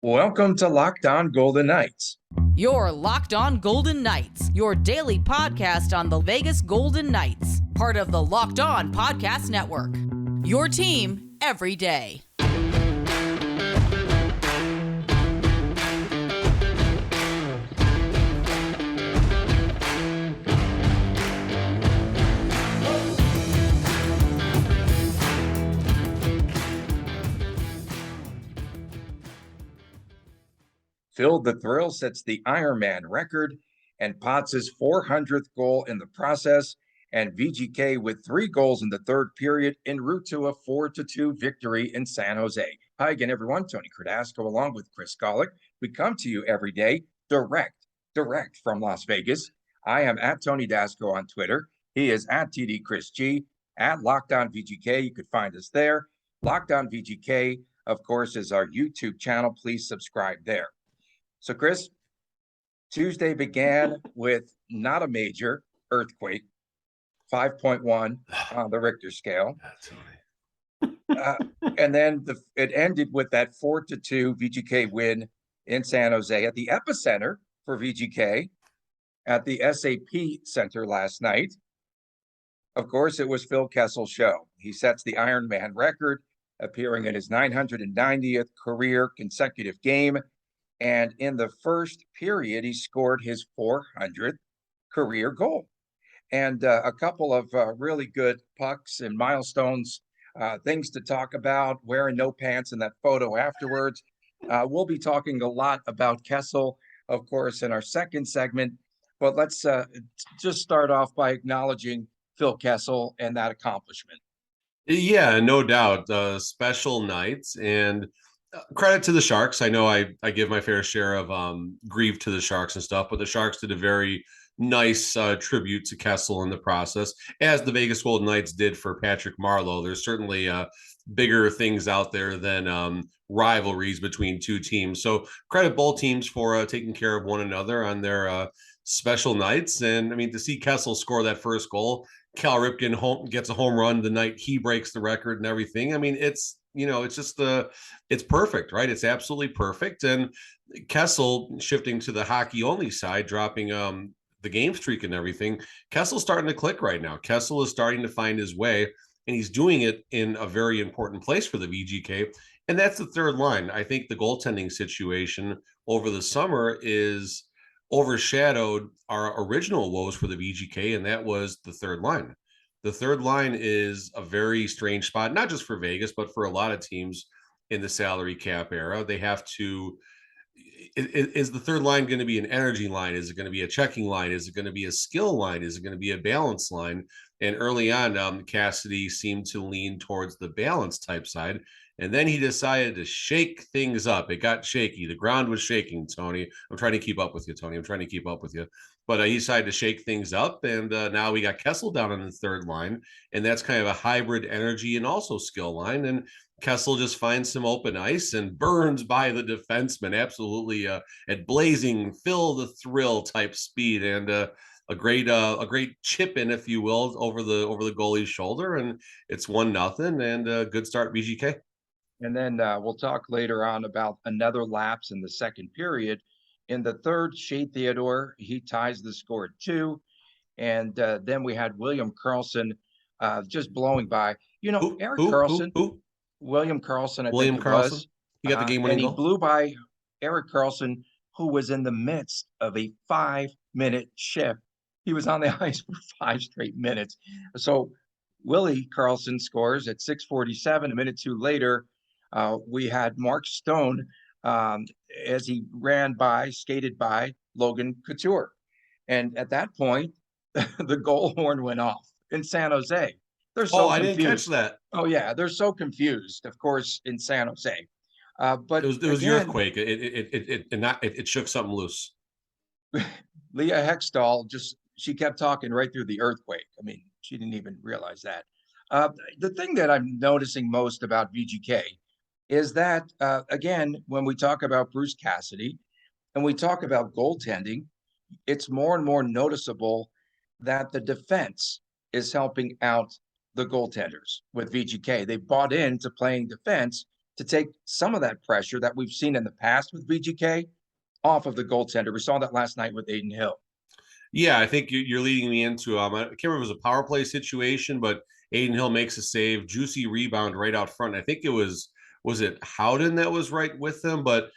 Welcome to Locked On Golden Knights. Your Locked On Golden Knights, your daily podcast on the Vegas Golden Knights, part of the Locked On Podcast Network. Your team every day. Phil the Thrill sets the Ironman record and Potts' 400th goal in the process, and VGK with 3 goals in the third period en route to a 4-2 victory in San Jose. Hi again, everyone. Tony Cardasco along with Chris Golick. We come to you every day direct from Las Vegas. I am at Tony Dasco on Twitter. He is at TD Chris G, at Locked On VGK. You could find us there. Locked On VGK, of course, is our YouTube channel. Please subscribe there. So, Chris, Tuesday began with not a major earthquake, 5.1 on the Richter scale. And then it ended with that 4-2 VGK win in San Jose at the epicenter for VGK at the SAP Center last night. Of course, it was Phil Kessel's show. He sets the Ironman record, appearing in his 990th career consecutive game. And in the first period, he scored his 400th career goal. And a couple of really good pucks and milestones, things to talk about, wearing no pants in that photo afterwards. We'll be talking a lot about Kessel, of course, in our second segment. But let's just start off by acknowledging Phil Kessel and that accomplishment. Yeah, no doubt. Special nights and credit to the Sharks. I know I give my fair share of grief to the Sharks and stuff, but the Sharks did a very nice tribute to Kessel in the process, as the Vegas Golden Knights did for Patrick Marleau. There's certainly bigger things out there than rivalries between two teams. So credit both teams for taking care of one another on their special nights. And I mean, to see Kessel score that first goal, Cal Ripken gets a home run the night he breaks the record and everything. I mean, it's just it's perfect, right? It's absolutely perfect. And Kessel shifting to the hockey only side, dropping the game streak and everything. Kessel's starting to click right now. Kessel is starting to find his way, and he's doing it in a very important place for the VGK. And that's the third line. I think the goaltending situation over the summer is overshadowed our original woes for the VGK, and that was the third line. The third line is a very strange spot, not just for Vegas, but for a lot of teams in the salary cap era. They have to, is the third line going to be an energy line? Is it going to be a checking line? Is it going to be a skill line? Is it going to be a balance line? And early on, Cassidy seemed to lean towards the balance type side. And then he decided to shake things up. It got shaky. The ground was shaking, Tony. I'm trying to keep up with you, Tony. I'm trying to keep up with you. But he decided to shake things up, and now we got Kessel down on the third line, and that's kind of a hybrid energy and also skill line. And Kessel just finds some open ice and burns by the defenseman, absolutely at blazing Phil the Thrill type speed, and a great chip in, if you will, over the goalie's shoulder, and it's 1-0, and a good start VGK. And then we'll talk later on about another lapse in the second period. In the third, Shea Theodore, he ties the score at 2. And then we had William Karlsson just blowing by. Erik Karlsson. Who? William Karlsson, William Karlsson. He got the game-winning goal. And he blew by Erik Karlsson, who was in the midst of a 5-minute shift. He was on the ice for 5 straight minutes. So Willie Karlsson scores at 6:47. A minute 2 later, we had Mark Stone as he skated by Logan Couture. And at that point, the goal horn went off in San Jose. They're so I confused. didn't catch that. Oh, yeah. They're so confused, of course, in San Jose. But it was the earthquake. It shook something loose. Leah Hextall she kept talking right through the earthquake. I mean, she didn't even realize that. The thing that I'm noticing most about VGK is that, again, when we talk about Bruce Cassidy and we talk about goaltending, it's more and more noticeable that the defense is helping out the goaltenders with VGK. They bought into playing defense to take some of that pressure that we've seen in the past with VGK off of the goaltender. We saw that last night with Aiden Hill. Yeah, I think you're leading me into I can't remember if it was a power play situation, but Aiden Hill makes a save, juicy rebound right out front. I think it was it Howden that was right with them, but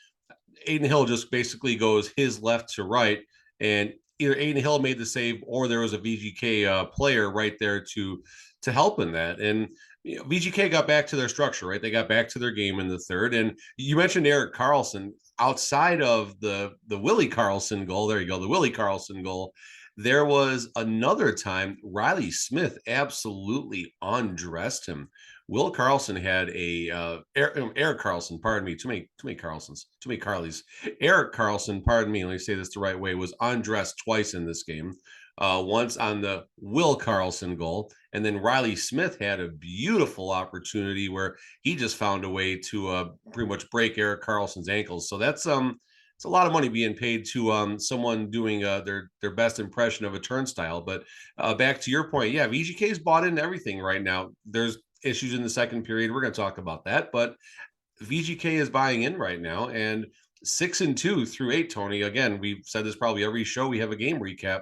Aiden Hill just basically goes his left to right, and either Aiden Hill made the save or there was a VGK player right there to help in that. And VGK got back to their structure, right? They got back to their game in the third. And you mentioned Erik Karlsson. Outside of the Willie Karlsson goal, there you go, the Willie Karlsson goal. There was another time Riley Smith absolutely undressed him. Will Karlsson had a Erik Karlsson, pardon me, too many Karlssons, too many Carleys. Erik Karlsson, pardon me, let me say this the right way, was undressed twice in this game. Once on the Will Karlsson goal, and then Riley Smith had a beautiful opportunity where he just found a way to pretty much break Erik Karlsson's ankles. So that's it's a lot of money being paid to someone doing their best impression of a turnstile. But back to your point, yeah, VGK's bought into everything right now. There's issues in the second period. We're going to talk about that, but VGK is buying in right now, and 6-2 through 8. Tony, again, we've said this probably every show we have a game recap.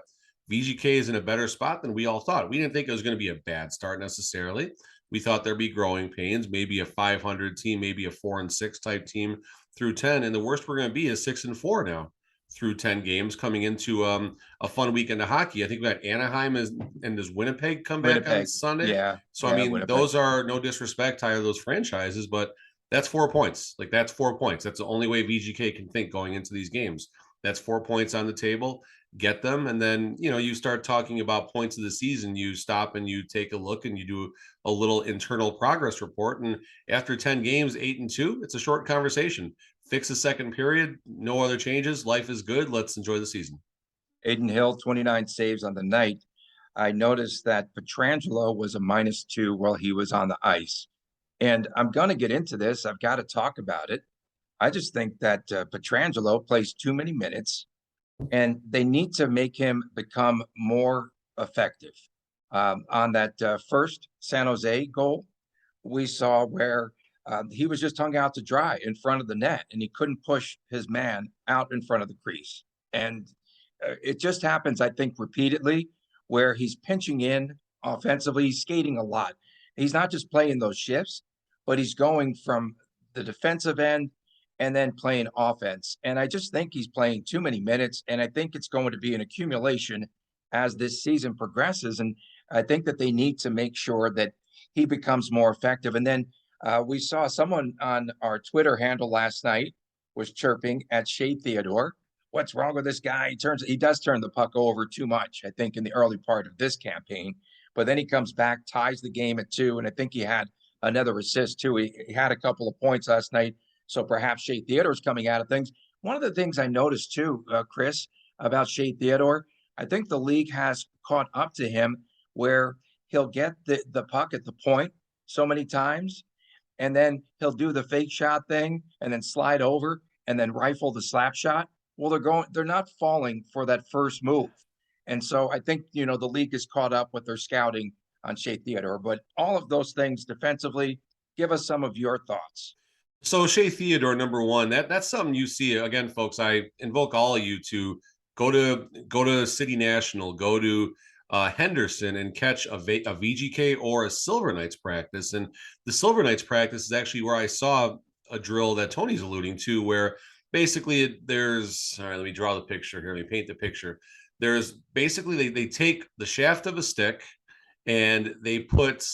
VGK is in a better spot than we all thought. We didn't think it was going to be a bad start necessarily. We thought there'd be growing pains, maybe a 500 team, maybe a 4-6 type team through 10. And the worst we're going to be is 6-4 now through 10 games coming into a fun weekend of hockey. I think we got Anaheim and does Winnipeg come back on Sunday? Yeah. So, yeah, I mean, Winnipeg. Those are no disrespect to either of those franchises, but that's 4 points. Like, that's 4 points. That's the only way VGK can think going into these games. That's 4 points on the table. Get them, and then you start talking about points of the season. You stop and you take a look and you do a little internal progress report, and after 10 games, 8-2, it's a short conversation. Fix the second period, no other changes, life is good, let's enjoy the season. Aiden Hill, 29 saves on the night. I noticed that Pietrangelo was a -2 while he was on the ice, and I'm going to get into this. I've got to talk about it. I just think that Pietrangelo plays too many minutes, and they need to make him become more effective. On that first San Jose goal, we saw where he was just hung out to dry in front of the net, and he couldn't push his man out in front of the crease. And it just happens, I think, repeatedly where he's pinching in offensively. He's skating a lot. He's not just playing those shifts, but he's going from the defensive end and then playing offense. And I just think he's playing too many minutes, and I think it's going to be an accumulation as this season progresses. And I think that they need to make sure that he becomes more effective. And then we saw someone on our Twitter handle last night was chirping at Shea Theodore. What's wrong with this guy? He does turn the puck over too much, I think, in the early part of this campaign. But then he comes back, ties the game at 2, and I think he had another assist too. He had a couple of points last night. So perhaps Shea Theodore's coming out of things. One of the things I noticed too, Chris, about Shea Theodore, I think the league has caught up to him where he'll get the puck at the point so many times, and then he'll do the fake shot thing and then slide over and then rifle the slap shot. Well, they're not falling for that first move. And so I think, the league is caught up with their scouting on Shea Theodore. But all of those things defensively, give us some of your thoughts. So Shea Theodore, number one, that's something you see. Again, folks, I invoke all of you to go to City National, go to Henderson and catch a VGK or a Silver Knights practice. And the Silver Knights practice is actually where I saw a drill that Tony's alluding to, where basically there's, all right, let me draw the picture here. Let me paint the picture. There's basically, they take the shaft of a stick and they put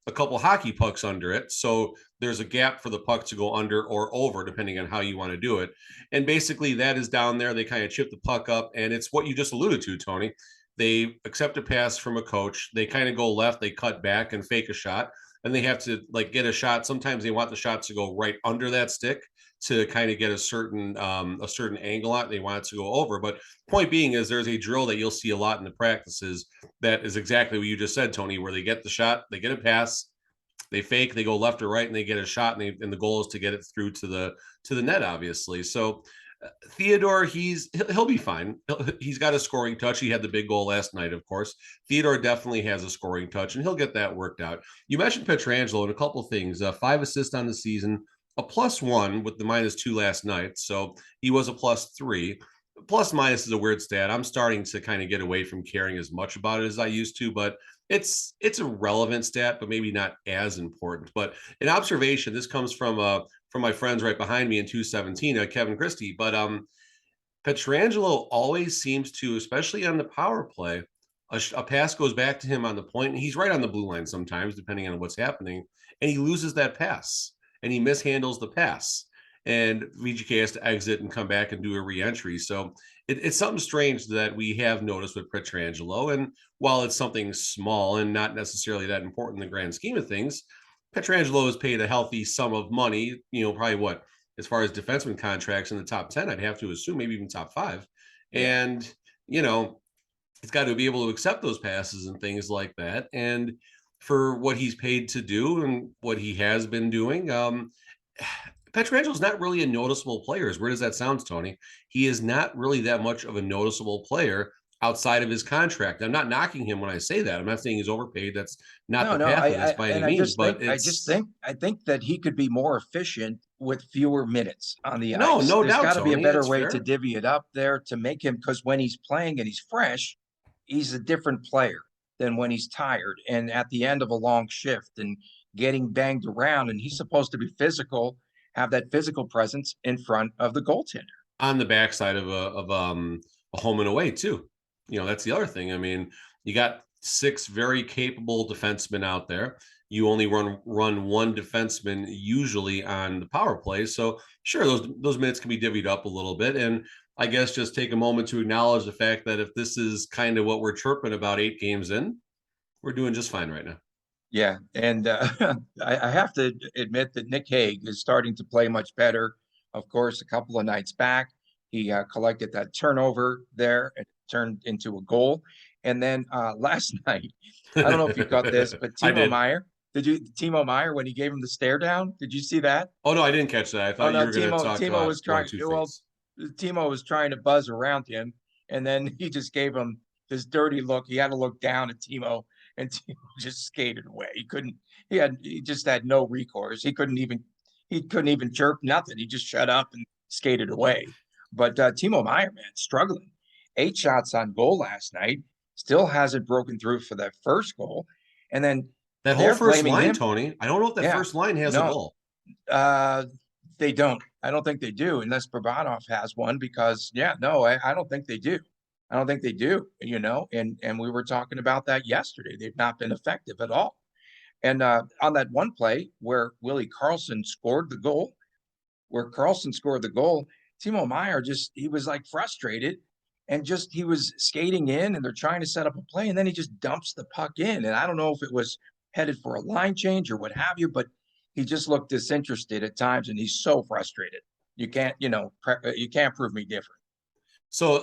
a couple hockey pucks under it. So there's a gap for the puck to go under or over, depending on how you want to do it. And basically that is down there. They kind of chip the puck up, and it's what you just alluded to, Tony. They accept a pass from a coach. They kind of go left, they cut back and fake a shot, and they have to get a shot. Sometimes they want the shot to go right under that stick to kind of get a certain angle on it. They want it to go over. But point being is there's a drill that you'll see a lot in the practices that is exactly what you just said, Tony, where they get the shot, they get a pass, they fake, they go left or right, and they get a shot, and the goal is to get it through to the net, obviously. So Theodore, he'll be fine. He's got a scoring touch. He had the big goal last night, of course. Theodore definitely has a scoring touch, and he'll get that worked out. You mentioned Pietrangelo and a couple of things. 5 assists on the season, a +1 with the -2 last night. So he was a +3. Plus minus is a weird stat. I'm starting to kind of get away from caring as much about it as I used to, but it's a relevant stat, but maybe not as important. But an observation, this comes from my friends right behind me in 217, Kevin Christie. But Pietrangelo always seems to, especially on the power play, a pass goes back to him on the point, and he's right on the blue line sometimes, depending on what's happening, and he loses that pass, and he mishandles the pass, and VGK has to exit and come back and do a re-entry. So it's something strange that we have noticed with Pietrangelo, and while it's something small and not necessarily that important in the grand scheme of things, Pietrangelo has paid a healthy sum of money, probably what, as far as defenseman contracts in the top 10, I'd have to assume maybe even top 5. Yeah. And, he's got to be able to accept those passes and things like that. And for what he's paid to do and what he has been doing, Pietrangelo's not really a noticeable player. As weird as that sounds, Tony, he is not really that much of a noticeable player outside of his contract. I'm not knocking him when I say that. I'm not saying he's overpaid. That's not the path of this by any means. But I think that he could be more efficient with fewer minutes on the no, ice. no There's doubt, got to be a Tony, better that's way fair. to divvy it up there to make him, because when he's playing and he's fresh, he's a different player than when he's tired and at the end of a long shift and getting banged around. And he's supposed to be physical, have that physical presence in front of the goaltender. On the backside of a home and away too. That's the other thing. I mean, you got 6 very capable defensemen out there. You only run one defenseman usually on the power play. So sure, those minutes can be divvied up a little bit. And I guess just take a moment to acknowledge the fact that if this is kind of what we're chirping about 8 games in, we're doing just fine right now. Yeah, and I have to admit that Nick Hague is starting to play much better. Of course, a couple of nights back, he collected that turnover there and turned into a goal. And then last night, I don't know if you got this, but Timo Meier, Timo Meier, when he gave him the stare down, did you see that? Oh no, I didn't catch that. I thought you were going to talk Timo about was trying. Well, face. Timo was trying to buzz around him, and then he just gave him this dirty look. He had to look down at Timo, and Timo just skated away. He just had no recourse. He couldn't even chirp, nothing. He just shut up and skated away. But Timo Meier, man, struggling. 8 shots on goal last night. Still hasn't broken through for that first goal. And then that whole first line, Tony, I don't know if that first line has a goal. They don't. I don't think they do, unless Barabanov has one, because I don't think they do. I don't think they do, and we were talking about that yesterday. They've not been effective at all. And on that one play where Karlsson scored the goal, Timo Meier he was like frustrated and he was skating in and they're trying to set up a play. And then he just dumps the puck in. And I don't know if it was headed for a line change or what have you, but he just looked disinterested at times and he's so frustrated. You can't prove me different. So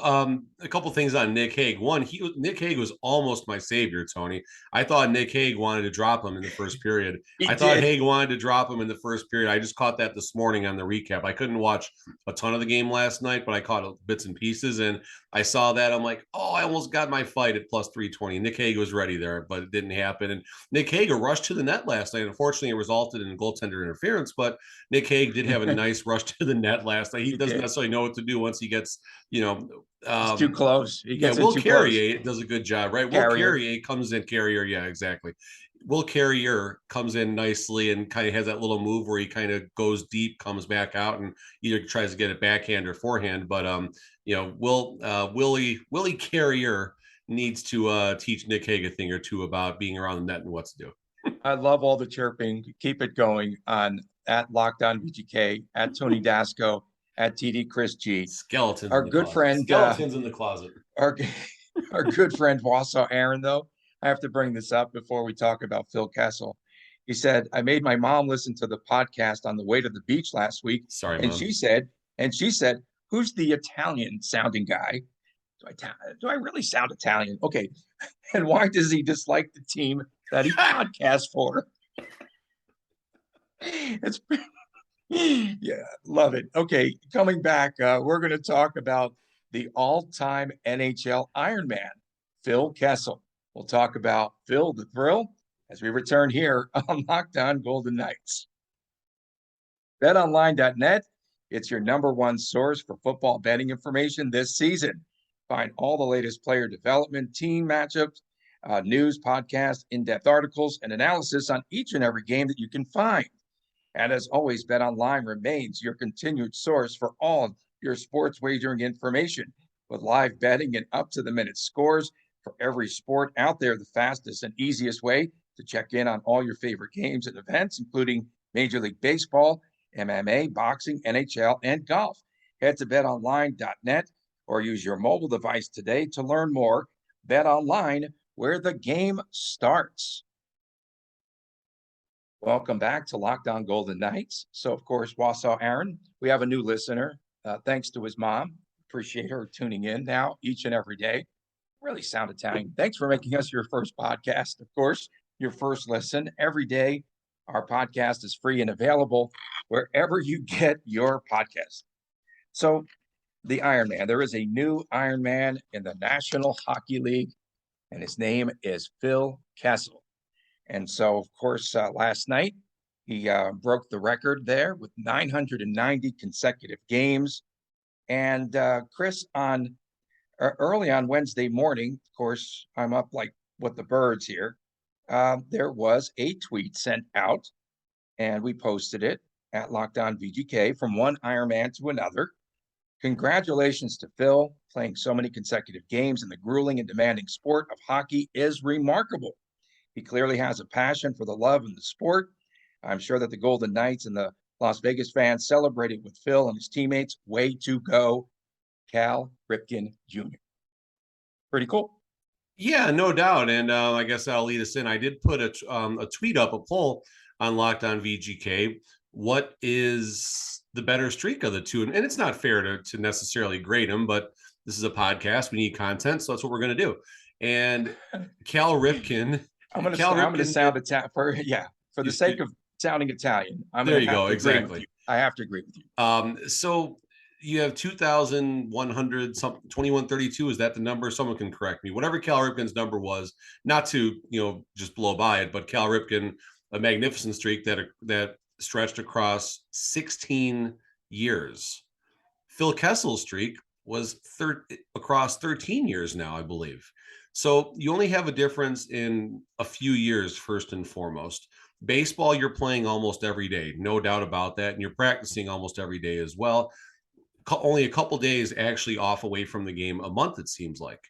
a couple things on Nick Hague. One, Nick Hague was almost my savior, Tony. I thought Nick Hague wanted to drop him in the first period. Thought Hague wanted to drop him in the first period. I just caught that this morning on the recap. I couldn't watch a ton of the game last night, but I caught bits and pieces. And I saw that. I'm like, oh, I almost got my fight at +320. Nick Hague was ready there, but it didn't happen. And Nick Hague rushed to the net last night. Unfortunately, it resulted in goaltender interference, but Nick Hague did have a nice rush to the net last night. He doesn't necessarily know what to do once he gets, it's too close. Will Carrier does a good job, right? Will Carrier comes in. Carrier, yeah, exactly. Will Carrier comes in nicely and kind of has that little move where he kind of goes deep, comes back out, and either tries to get it backhand or forehand. But Willie Carrier needs to teach Nick Hague a thing or two about being around the net and what to do. I love all the chirping. Keep it going on at Locked On VGK, at Tony Dasco, at TD Chris G. Skeletons. Our good friend. Skeletons in the closet. Our good friend Wausau Aaron, though, I have to bring this up before we talk about Phil Kessel. He said, I made my mom listen to the podcast on the way to the beach last week. Sorry, and Mom. She said, who's the Italian sounding guy? Do I really sound Italian? Okay. And why does he dislike the team that he podcasts for? It's yeah, love it. Okay, coming back, we're going to talk about the all-time NHL Ironman, Phil Kessel. We'll talk about Phil the Thrill as we return here on Locked On Golden Knights. BetOnline.net, it's your number one source for football betting information this season. Find all the latest player development, team matchups, news, podcasts, in-depth articles, and analysis on each and every game that you can find. And as always, BetOnline remains your continued source for all your sports wagering information with live betting and up-to-the-minute scores for every sport out there. The fastest and easiest way to check in on all your favorite games and events, including Major League Baseball, MMA, boxing, NHL, and golf. Head to betonline.net or use your mobile device today to learn more. BetOnline, where the game starts. Welcome back to Locked On Golden Knights. So, of course, Wausau Aaron, we have a new listener, thanks to his mom. Appreciate her tuning in now each and every day. Really sound Italian. Thanks for making us your first podcast. Of course, your first listen every day. Our podcast is free and available wherever you get your podcast. So, the Ironman, there is a new Ironman in the National Hockey League, and his name is Phil Kessel. And so, of course, last night, he broke the record there with 990 consecutive games. And Chris, early on Wednesday morning, of course, I'm up like with the birds here. There was a tweet sent out, and we posted it at Locked On VGK from one Ironman to another. Congratulations to Phil. Playing so many consecutive games in the grueling and demanding sport of hockey is remarkable. He clearly has a passion for the love in the sport. I'm sure that the Golden Knights and the Las Vegas fans celebrated with Phil and his teammates. Way to go, Cal Ripken Jr. Pretty cool. Yeah, no doubt. And I guess that'll lead us in. I did put a tweet up, a poll on Locked On VGK. What is the better streak of the two? And it's not fair to necessarily grade them, but this is a podcast. We need content, so that's what we're going to do. And Cal Ripken. I'm going to sound Italian for the sake of sounding Italian. There you go. Exactly. I have to agree with you. So you have 2,100 something, 2132. Is that the number? Someone can correct me. Whatever Cal Ripken's number was, not to just blow by it, but Cal Ripken, a magnificent streak that stretched across 16 years. Phil Kessel's streak was across 13 years now, I believe. So you only have a difference in a few years, first and foremost. Baseball, you're playing almost every day, no doubt about that. And you're practicing almost every day as well. Only a couple days actually off away from the game a month, it seems like.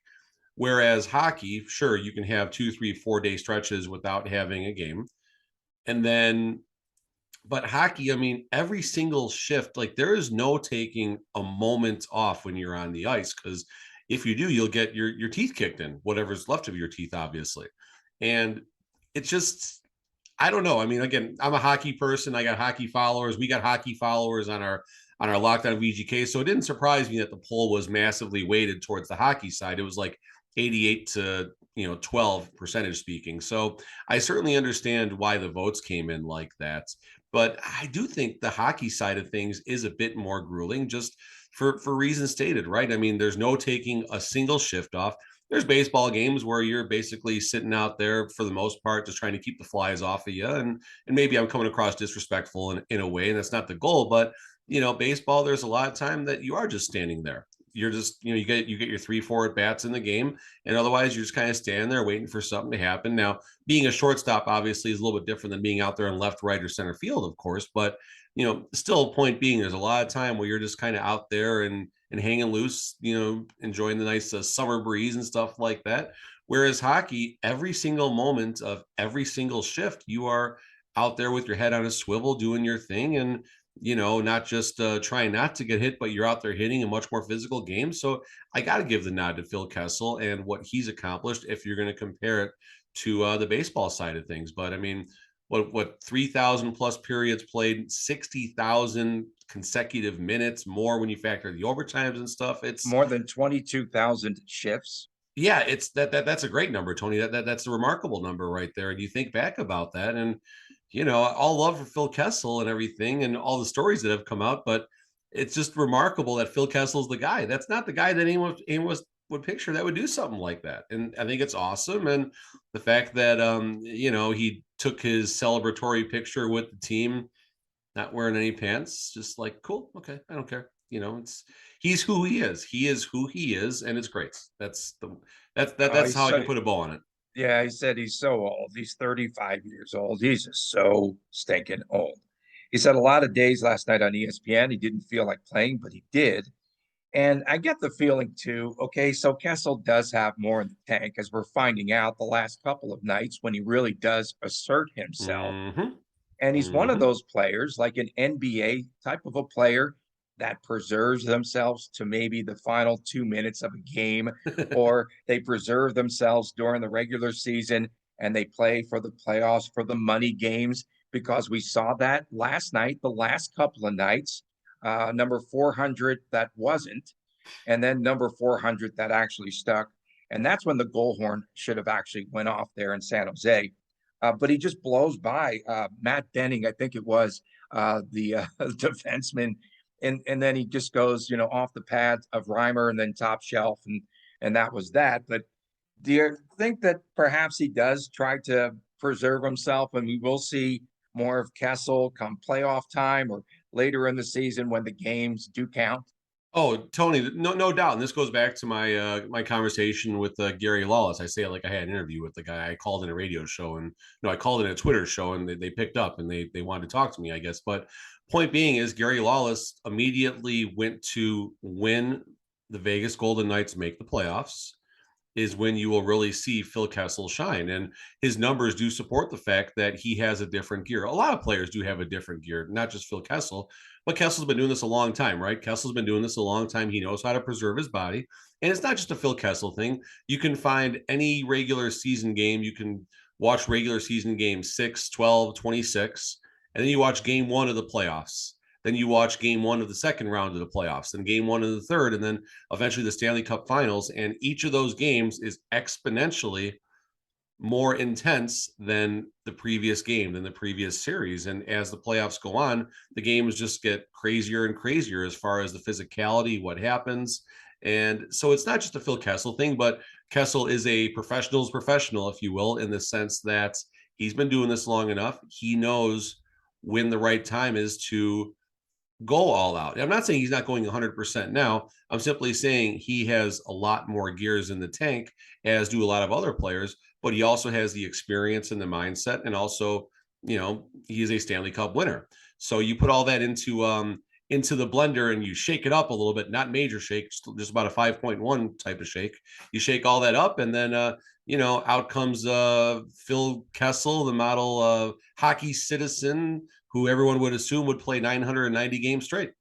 Whereas hockey, sure, you can have 2, 3, 4 day stretches without having a game. And then, but hockey, I mean, every single shift, like there is no taking a moment off when you're on the ice, because if you do, you'll get your teeth kicked in, whatever's left of your teeth, obviously. And it's just, I don't know. I mean, again, I'm a hockey person. I got hockey followers. We got hockey followers on our Locked On VGK. So it didn't surprise me that the poll was massively weighted towards the hockey side. It was like 88 to 12 percentage speaking. So I certainly understand why the votes came in like that. But I do think the hockey side of things is a bit more grueling, just for reasons stated, right? I mean, there's no taking a single shift off. There's baseball games where you're basically sitting out there for the most part, just trying to keep the flies off of you. And maybe I'm coming across disrespectful in a way, and that's not the goal. But baseball, there's a lot of time that you are just standing there. You're just, you get your 3-4 at bats in the game, and otherwise you're just kind of standing there waiting for something to happen. Now, being a shortstop obviously is a little bit different than being out there in left, right, or center field, of course. But still, point being, there's a lot of time where you're just kind of out there and hanging loose, enjoying the nice summer breeze and stuff like that. Whereas hockey, every single moment of every single shift, you are out there with your head on a swivel doing your thing, and not just trying not to get hit, but you're out there hitting a much more physical game. So I got to give the nod to Phil Kessel and what he's accomplished if you're going to compare it to the baseball side of things. But I mean, what 3,000 plus periods played, 60,000 consecutive minutes, more when you factor the overtimes and stuff. It's more than 22,000 shifts. Yeah, it's that's a great number, Tony. That's a remarkable number right there. And you think back about that, and all love for Phil Kessel and everything and all the stories that have come out, but it's just remarkable that Phil Kessel's the guy. That's not the guy that anyone would picture that would do something like that. And I think it's awesome. And the fact that he took his celebratory picture with the team not wearing any pants, just like, cool, okay, I don't care. He's who he is. He is who he is, and it's great. That's He's how I so, can put a bow on it. yeah, he said he's so old. He's 35 years old. He's just so stinking old. He said a lot of days last night on ESPN, he didn't feel like playing, but he did. And I get the feeling too, okay, so Kessel does have more in the tank as we're finding out the last couple of nights when he really does assert himself. Mm-hmm. And he's one of Mm-hmm. those players, like an NBA type of a player that preserves themselves to maybe the final 2 minutes of a game, or they preserve themselves during the regular season and they play for the playoffs for the money games. Because we saw that last night, the last couple of nights, number 400 that wasn't, and then number 400 that actually stuck. And that's when the goal horn should have actually went off there in San Jose. But he just blows by Matt Benning, I think it was the defenseman, and then he just goes, off the pads of Reimer and then top shelf, and that was that. But do you think that perhaps he does try to preserve himself, and we will see more of Kessel come playoff time or later in the season when the games do count? Oh, Tony, no doubt. And this goes back to my conversation with Gary Lawless. I say it like I had an interview with the guy. I called in a radio show, and I called in a Twitter show, and they picked up and they wanted to talk to me, I guess. But point being is Gary Lawless immediately went to win the Vegas Golden Knights make the playoffs is when you will really see Phil Kessel shine. And his numbers do support the fact that he has a different gear. A lot of players do have a different gear, not just Phil Kessel, but Kessel's been doing this a long time, right? Kessel's been doing this a long time. He knows how to preserve his body. And it's not just a Phil Kessel thing. You can find any regular season game. You can watch regular season games 6, 12, 26, and then you watch game one of the playoffs. Then you watch game one of the second round of the playoffs, then game one of the third, and then eventually the Stanley Cup finals. And each of those games is exponentially more intense than the previous game, than the previous series. And as the playoffs go on, the games just get crazier and crazier as far as the physicality, what happens. And so it's not just a Phil Kessel thing, but Kessel is a professional's professional, if you will, in the sense that he's been doing this long enough. He knows when the right time is to go all out. I'm not saying he's not going 100% now. I'm simply saying he has a lot more gears in the tank, as do a lot of other players, but he also has the experience and the mindset. And also, he is a Stanley Cup winner. So you put all that into the blender and you shake it up a little bit, not major shake, just about a 5.1 type of shake. You shake all that up, and then, out comes Phil Kessel, the model hockey citizen, who everyone would assume would play 990 games straight.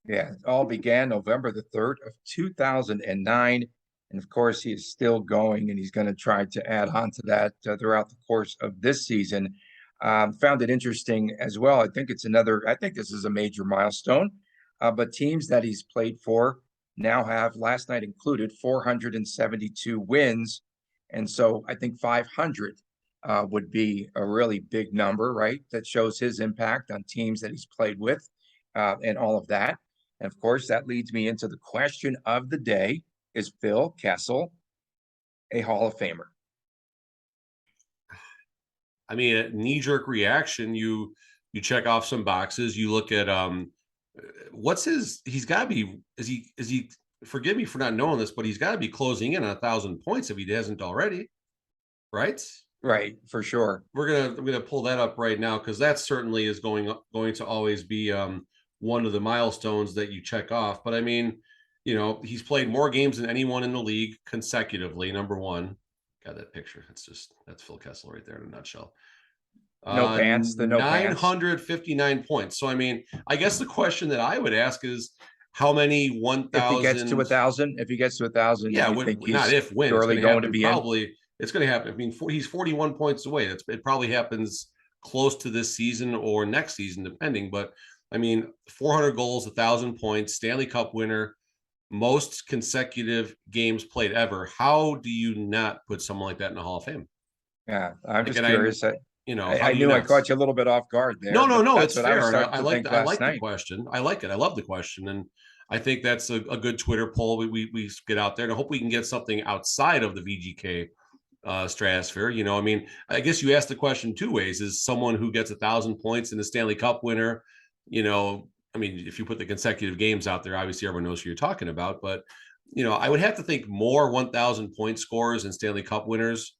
Yeah, it all began November the 3rd of 2009. And of course, he is still going, and he's going to try to add on to that throughout the course of this season. Found it interesting as well. I think this is a major milestone, but teams that he's played for now have, last night included, 472 wins. And so I think 500 would be a really big number, right? That shows his impact on teams that he's played with and all of that. And of course, that leads me into the question of the day. Is Phil Kessel a Hall of Famer? I mean, a knee-jerk reaction, you check off some boxes. You look at he's got to be, is he, forgive me for not knowing this, but he's got to be closing in on 1,000 points if he hasn't already, right? Right, for sure. We're gonna pull that up right now, because that certainly is going to always be one of the milestones that you check off. But I mean, he's played more games than anyone in the league consecutively. Number one, got that picture. That's Phil Kessel right there in a nutshell. No pants, the no pants. 959 points. So I mean, I guess the question that I would ask is, how many 1,000? If he gets to 1,000, yeah, you think he's not if, when. surely going to be probably. It's going to happen. I mean, he's 41 points away. It probably happens close to this season or next season, depending. But I mean, 400 goals, 1,000 points, Stanley Cup winner, most consecutive games played ever. How do you not put someone like that in the Hall of Fame? Yeah, I'm just curious. I knew I caught you a little bit off guard there. No, that's it's what fair. I like the question. I like it. I love the question, and I think that's a good Twitter poll. We get out there, and I hope we can get something outside of the VGK stratosphere. I mean, I guess you asked the question two ways: is someone who gets 1,000 points in the Stanley Cup winner, I mean, if you put the consecutive games out there, obviously everyone knows who you're talking about. But, I would have to think more 1,000 point scorers and Stanley Cup winners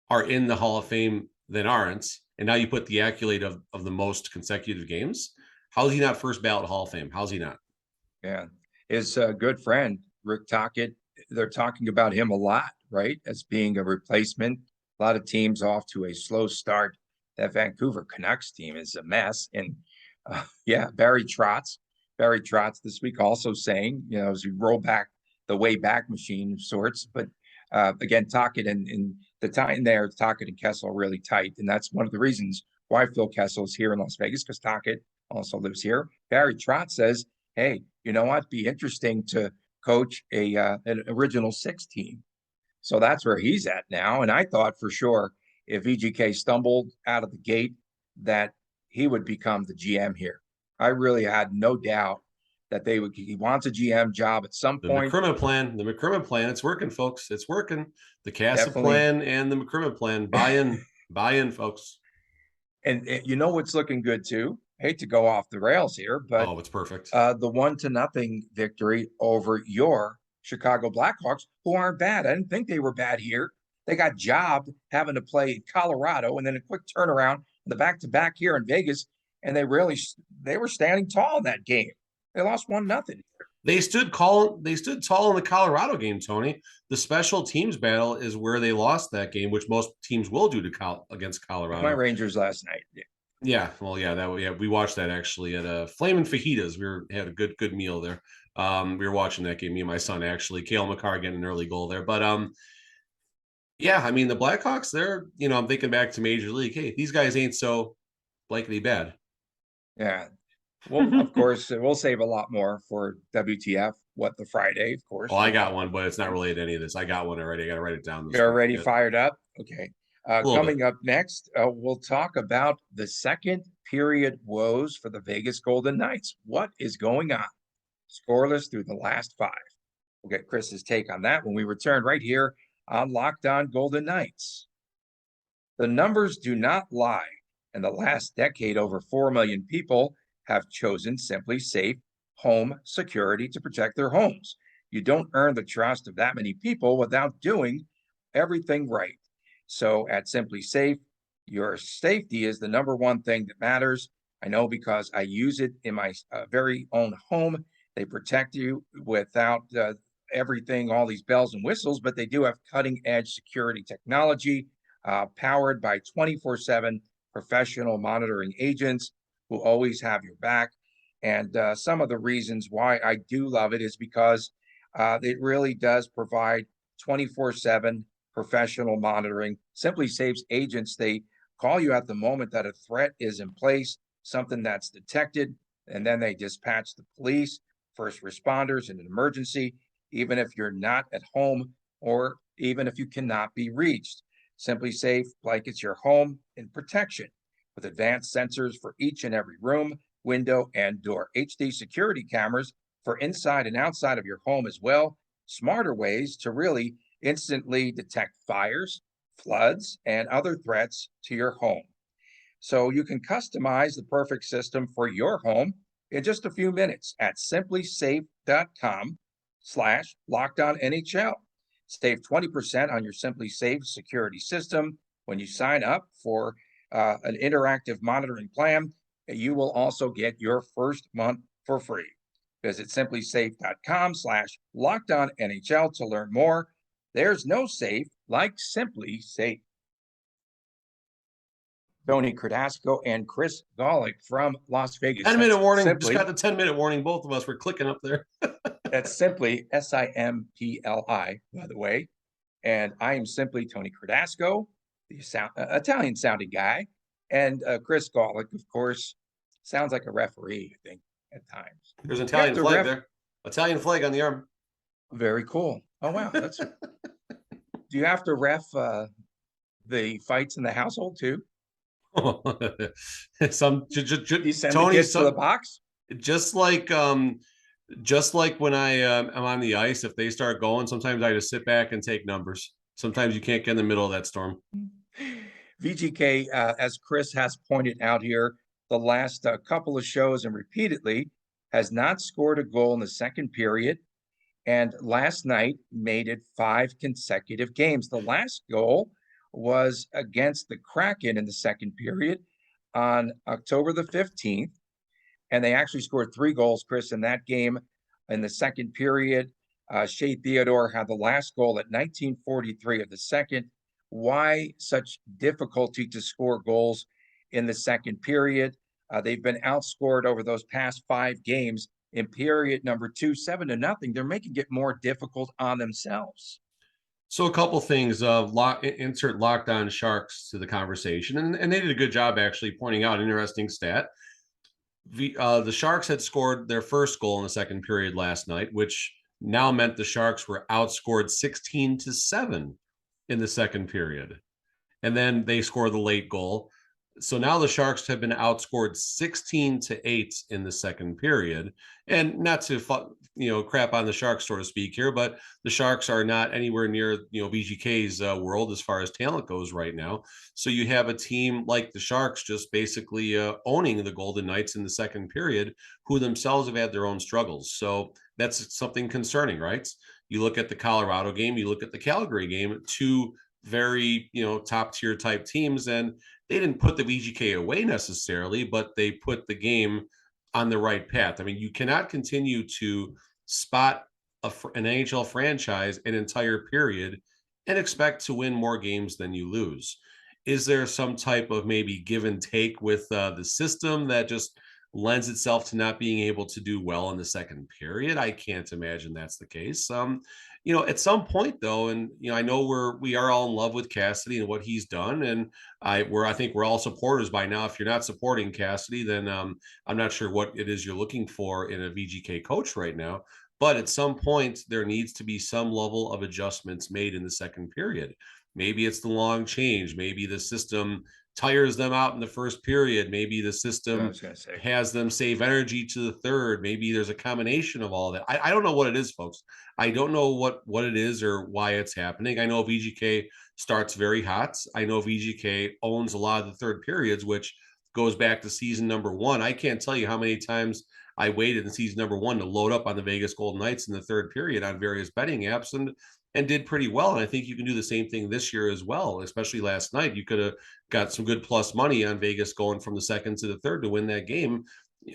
are in the Hall of Fame than aren't. And now you put the accolade of the most consecutive games. How's he not first ballot Hall of Fame? How's he not? Yeah. His good friend, Rick Tocchet, they're talking about him a lot, right? As being a replacement. A lot of teams off to a slow start. That Vancouver Canucks team is a mess. And yeah, Barry Trotz this week also saying, as we roll back the way back machine of sorts. But again, Tocchet and the time there, Tocchet and Kessel are really tight. And that's one of the reasons why Phil Kessel is here in Las Vegas, because Tocchet also lives here. Barry Trotz says, hey, you know what? Be interesting to coach an original six team. So that's where he's at now. And I thought for sure if VGK stumbled out of the gate that he would become the GM here. I really had no doubt that he wants a GM job at some point. The McCrimmon plan, it's working, folks. It's working. The Kessel plan and the McCrimmon plan, buy in, folks. And you know what's looking good too? Hate to go off the rails here, but it's perfect. The 1-0 victory over your Chicago Blackhawks, who aren't bad. I didn't think they were bad here. They got jobbed having to play Colorado and then a quick turnaround, the back-to-back here in Vegas, and they were standing tall in that game. They lost 1-0. They stood tall in the Colorado game, Tony. The special teams battle is where they lost that game, which most teams will do against Colorado. My Rangers last night. Yeah, well, we watched that actually at Flamin' Fajitas. Had a good meal there. We were watching that game, me and my son actually. Cale Makar getting an early goal there, but yeah, I mean the Blackhawks. They're I'm thinking back to Major League. Hey, these guys ain't so likely bad. Yeah, well, of course, we'll save a lot more for WTF. What the Friday, of course. Well, I got one, but it's not related to any of this. I got one already. I got to write it down. You're already fired up. Okay. Coming up next, we'll talk about the second period woes for the Vegas Golden Knights. What is going on? Scoreless through the last 5. We'll get Chris's take on that when we return right here on Locked On Golden Knights. The numbers do not lie. In the last decade, over 4 million people have chosen Simply Safe home security to protect their homes. You don't earn the trust of that many people without doing everything right. So at Simply Safe, your safety is the number one thing that matters. I know because I use it in my very own home. They protect you without everything, all these bells and whistles, but they do have cutting edge security technology powered by 24/7 professional monitoring agents who always have your back. And some of the reasons why I do love it is because it really does provide 24/7 professional monitoring. Simply Safe's agents, they call you at the moment that a threat is in place, something that's detected, and then they dispatch the police, first responders in an emergency, even if you're not at home or even if you cannot be reached. Simply Safe blankets your home in protection with advanced sensors for each and every room, window, and door. HD security cameras for inside and outside of your home as well. Smarter ways to really instantly detect fires, floods, and other threats to your home. So you can customize the perfect system for your home in just a few minutes at simplysafe.com/LockedOnNHL. Save 20% on your Simply Safe security system when you sign up for an interactive monitoring plan. You will also get your first month for free. Visit simplysafe.com/LockedOnNHL to learn more. There's no safe like Simply Safe. Tony Cardasco and Chris Golick from Las Vegas. 10-minute warning. Just got the 10-minute warning. Both of us were clicking up there. That's Simply, SIMPLI, by the way. And I am simply Tony Cardasco, the Italian sounding guy. And Chris Golick, of course, sounds like a referee, I think, at times. There's an Italian flag there. Italian flag on the arm. Very cool. Oh, wow. That's. Do you have to ref the fights in the household too? Some you send Tony, the kids to the box? Just like when I am on the ice, if they start going, sometimes I just sit back and take numbers. Sometimes you can't get in the middle of that storm. VGK, as Chris has pointed out here, the last couple of shows and repeatedly has not scored a goal in the second period. And last night made it 5 consecutive games. The last goal was against the Kraken in the second period on October the 15th. And they actually scored 3 goals, Chris, in that game in the second period. Shea Theodore had the last goal at 1943 of the second. Why such difficulty to score goals in the second period? They've been outscored over those past 5 games in period number 2, 7-0. They're making it more difficult on themselves. So a couple things, insert Lockdown Sharks to the conversation, and they did a good job actually pointing out an interesting stat. The Sharks had scored their first goal in the second period last night, which now meant the Sharks were outscored 16-7 in the second period. And then they scored the late goal. So now the Sharks have been outscored 16-8 in the second period. And not to crap on the Sharks, so to speak here, but the Sharks are not anywhere near VGK's world as far as talent goes right now. So you have a team like the Sharks just basically owning the Golden Knights in the second period, who themselves have had their own struggles. So that's something concerning, right? You look at the Colorado game, you look at the Calgary game, two very top tier type teams, and they didn't put the VGK away necessarily, but they put the game on the right path. I mean, you cannot continue to spot an NHL franchise an entire period and expect to win more games than you lose. Is there some type of maybe give and take with the system that just lends itself to not being able to do well in the second period? I can't imagine that's the case. At some point though, and I know we are all in love with Cassidy and what he's done, and I think we're all supporters by now. If you're not supporting Cassidy, then I'm not sure what it is you're looking for in a VGK coach right now. But at some point, there needs to be some level of adjustments made in the second period. Maybe it's the long change. Maybe the system tires them out in the first period. Maybe the system has them save energy to the third. Maybe there's a combination of all that. I don't know what it is, folks. I don't know what it is or why it's happening. I know VGK starts very hot. I know VGK owns a lot of the third periods, which goes back to season number 1. I can't tell you how many times I waited in season number 1 to load up on the Vegas Golden Knights in the third period on various betting apps and did pretty well. And I think you can do the same thing this year as well, especially last night. You could have got some good plus money on Vegas going from the second to the third to win that game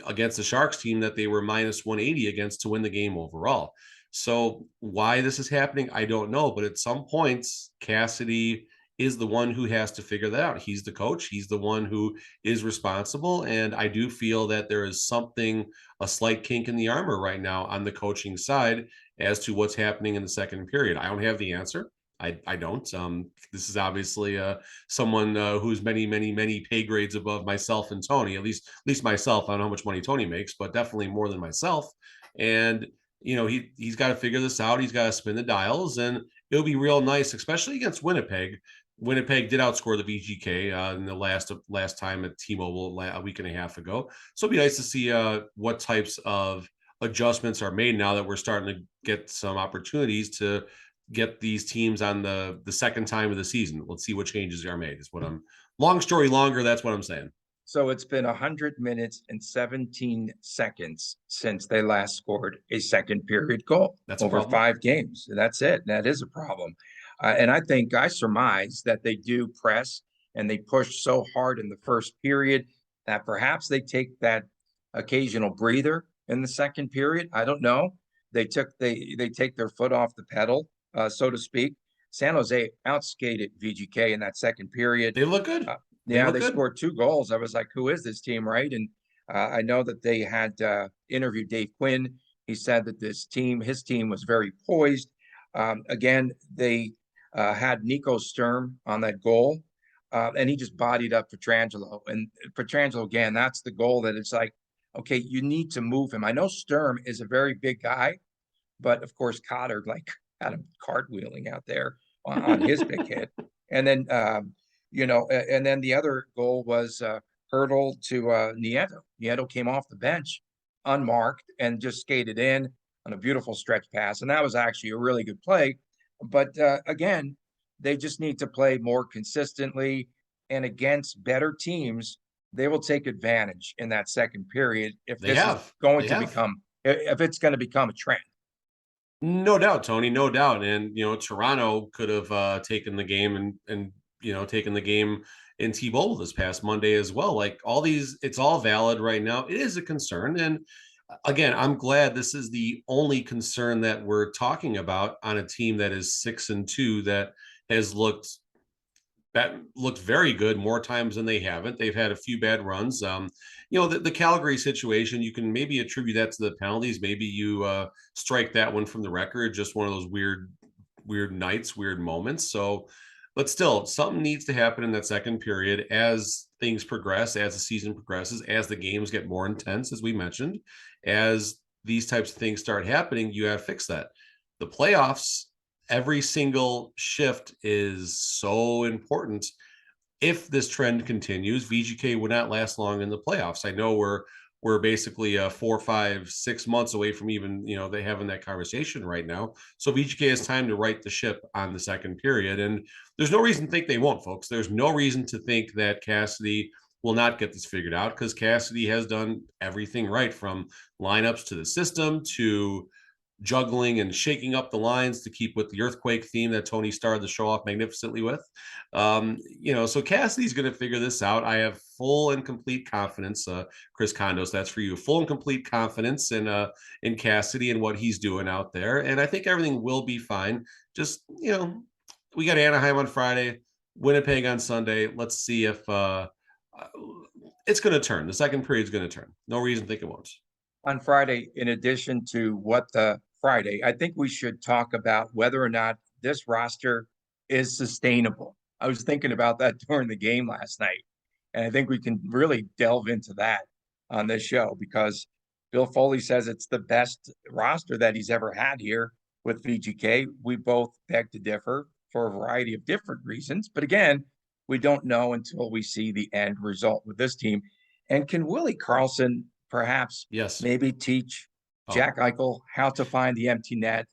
against the Sharks team that they were minus 180 against to win the game overall. So why this is happening, I don't know. But at some points, Cassidy is the one who has to figure that out. He's the coach. He's the one who is responsible. And I do feel that there is a slight kink in the armor right now on the coaching side as to what's happening in the second period. I don't have the answer. I don't. This is obviously someone who's many pay grades above myself and Tony. At least myself. I don't know how much money Tony makes, but definitely more than myself. And he's got to figure this out. He's got to spin the dials, and it'll be real nice, especially against Winnipeg. Winnipeg did outscore the VGK in the last time at T-Mobile a week and a half ago. So it'll be nice to see what types of adjustments are made now that we're starting to get some opportunities to get these teams on the second time of the season. Let's see what changes are made. Long story longer. That's what I'm saying. So it's been 100 minutes and 17 seconds since they last scored a second period goal. That's over 5 games. That's it. That is a problem. And I think I surmise that they do press and they push so hard in the first period that perhaps they take that occasional breather in the second period. I don't know. They take their foot off the pedal, so to speak. San Jose outskated VGK in that second period. They look good. They scored 2 goals. I was like, who is this team, right? And I know that they had interviewed Dave Quinn. He said that his team was very poised. Again, they had Nico Sturm on that goal, and he just bodied up Pietrangelo. And Pietrangelo, again, that's the goal that it's like, okay, you need to move him. I know Sturm is a very big guy, but of course, Cotter had him cartwheeling out there on his big hit. And then, and then the other goal was hurdle to Nieto. Nieto came off the bench unmarked and just skated in on a beautiful stretch pass. And that was actually a really good play. But again, they just need to play more consistently and against better teams. they will take advantage in that second period if They this have. is going They to have. become, if it's going to become a trend. No doubt, Tony, no doubt. And, Toronto could have taken the game and taken the game in T-Mobile this past Monday as well. Like all these, it's all valid right now. It is a concern. And again, I'm glad this is the only concern that we're talking about on a team that is 6-2 that has looked very good more times than they haven't. They've had a few bad runs. The Calgary situation, you can maybe attribute that to the penalties. Maybe you strike that one from the record. Just one of those weird nights, weird moments. So, but still, something needs to happen in that second period as things progress, as the season progresses, as the games get more intense, as we mentioned, as these types of things start happening, you have to fix that. The playoffs, every single shift is so important. If this trend continues, VGK would not last long in the playoffs. I know we're basically 4, 5, 6 months away from even they having that conversation right now. So VGK has time to right the ship on the second period, and there's no reason to think they won't, folks. There's no reason to think that Cassidy will not get this figured out because Cassidy has done everything right, from lineups to the system to juggling and shaking up the lines to keep with the earthquake theme that Tony started the show off magnificently with. So Cassidy's going to figure this out. I have full and complete confidence. Chris Condos, that's for you. Full and complete confidence in Cassidy and what he's doing out there. And I think everything will be fine. Just, we got Anaheim on Friday, Winnipeg on Sunday. Let's see if it's going to turn. The second period is going to turn. No reason to think it won't. On Friday, in addition to Friday, I think we should talk about whether or not this roster is sustainable. I was thinking about that during the game last night, and I think we can really delve into that on this show because Bill Foley says it's the best roster that he's ever had here with VGK. We both beg to differ for a variety of different reasons, but again, we don't know until we see the end result with this team. And can Willie Karlsson perhaps maybe teach Jack Eichel how to find the empty net?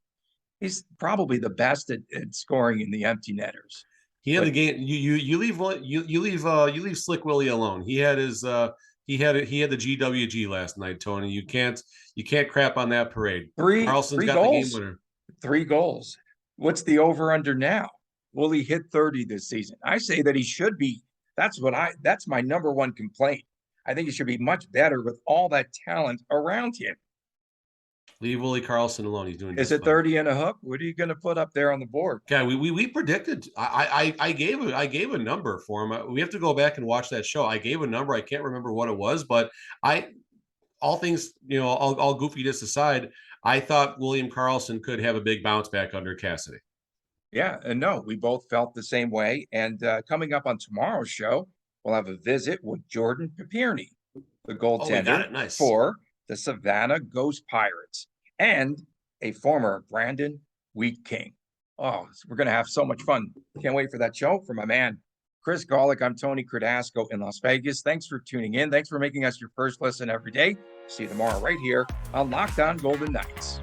He's probably the best at scoring in the empty netters. He had the game. You leave Slick Willie alone. He had his he had the GWG last night, Tony. You can't crap on that parade. Karlsson's got goals. The game winner. 3 goals. What's the over under now? Will he hit 30 this season? I say that he should be. That's my number one complaint. I think he should be much better with all that talent around him. Leave Willie Karlsson alone. He's doing. Is it 30 and a hook? What are you going to put up there on the board? Yeah, we predicted. I gave a number for him. We have to go back and watch that show. I gave a number. I can't remember what it was, but all things all goofiness aside, I thought William Karlsson could have a big bounce back under Cassidy. Yeah, and no, we both felt the same way. And coming up on tomorrow's show, we'll have a visit with Jordan Papirny, the goaltender for the Savannah Ghost Pirates, and a former Brandon Wheat King. Oh, we're going to have so much fun. Can't wait for that show. For my man, Chris Golick, I'm Tony Cardasco in Las Vegas. Thanks for tuning in. Thanks for making us your first listen every day. See you tomorrow right here on Locked On Golden Knights.